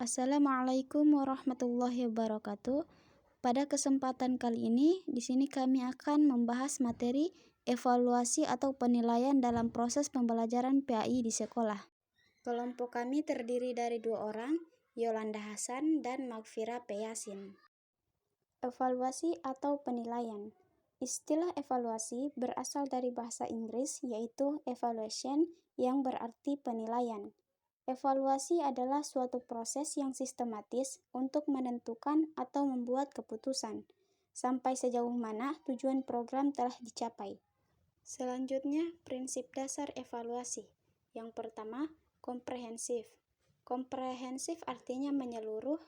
Assalamualaikum warahmatullahi wabarakatuh. Pada kesempatan kali ini, di sini kami akan membahas materi evaluasi atau penilaian dalam proses pembelajaran PAI di sekolah. Kelompok kami terdiri dari 2 orang, Yolanda Hasan dan Magfira P. Yasin. Evaluasi atau penilaian. Istilah evaluasi berasal dari bahasa Inggris yaitu evaluation yang berarti penilaian. Evaluasi adalah suatu proses yang sistematis untuk menentukan atau membuat keputusan, sampai sejauh mana tujuan program telah dicapai. Selanjutnya, prinsip dasar evaluasi. Yang pertama, komprehensif. Komprehensif artinya menyeluruh.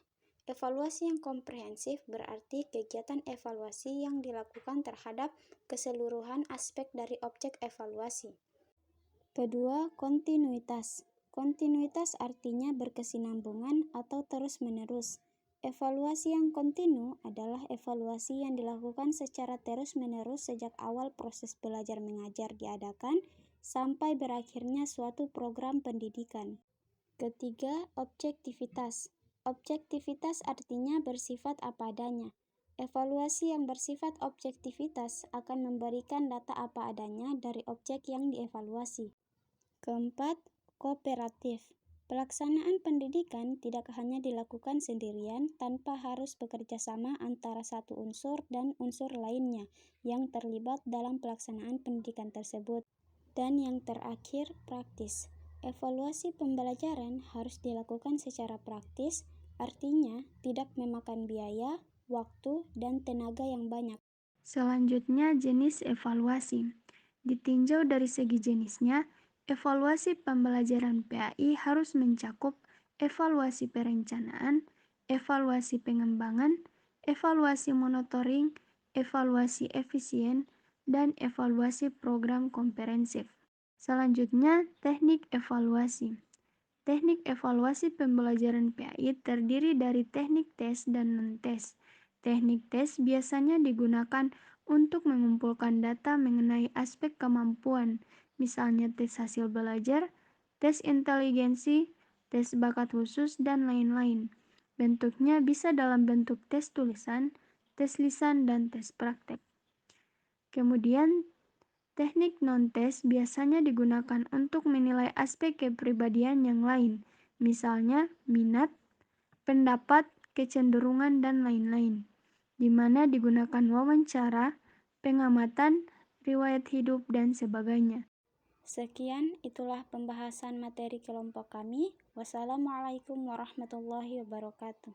Evaluasi yang komprehensif berarti kegiatan evaluasi yang dilakukan terhadap keseluruhan aspek dari objek evaluasi. Kedua, kontinuitas. Kontinuitas artinya berkesinambungan atau terus-menerus. Evaluasi yang kontinu adalah evaluasi yang dilakukan secara terus-menerus sejak awal proses belajar mengajar diadakan sampai berakhirnya suatu program pendidikan. Ketiga, objektivitas. Objektivitas artinya bersifat apa adanya. Evaluasi yang bersifat objektivitas akan memberikan data apa adanya dari objek yang dievaluasi. Keempat, kooperatif. Pelaksanaan pendidikan tidak hanya dilakukan sendirian tanpa harus bekerja sama antara satu unsur dan unsur lainnya yang terlibat dalam pelaksanaan pendidikan tersebut. Dan yang terakhir, praktis. Evaluasi pembelajaran harus dilakukan secara praktis, artinya tidak memakan biaya, waktu, dan tenaga yang banyak. Selanjutnya, jenis evaluasi. Ditinjau dari segi jenisnya, evaluasi pembelajaran PAI harus mencakup evaluasi perencanaan, evaluasi pengembangan, evaluasi monitoring, evaluasi efisien, dan evaluasi program komprehensif. Selanjutnya, teknik evaluasi. Teknik evaluasi pembelajaran PAI terdiri dari teknik tes dan non-tes. Teknik tes biasanya digunakan untuk mengumpulkan data mengenai aspek kemampuan, misalnya tes hasil belajar, tes inteligensi, tes bakat khusus, dan lain-lain. Bentuknya bisa dalam bentuk tes tulisan, tes lisan, dan tes praktek. Kemudian, teknik non-tes biasanya digunakan untuk menilai aspek kepribadian yang lain, misalnya minat, pendapat, kecenderungan, dan lain-lain, di mana digunakan wawancara, pengamatan, riwayat hidup, dan sebagainya. Sekian, itulah pembahasan materi kelompok kami. Wassalamualaikum warahmatullahi wabarakatuh.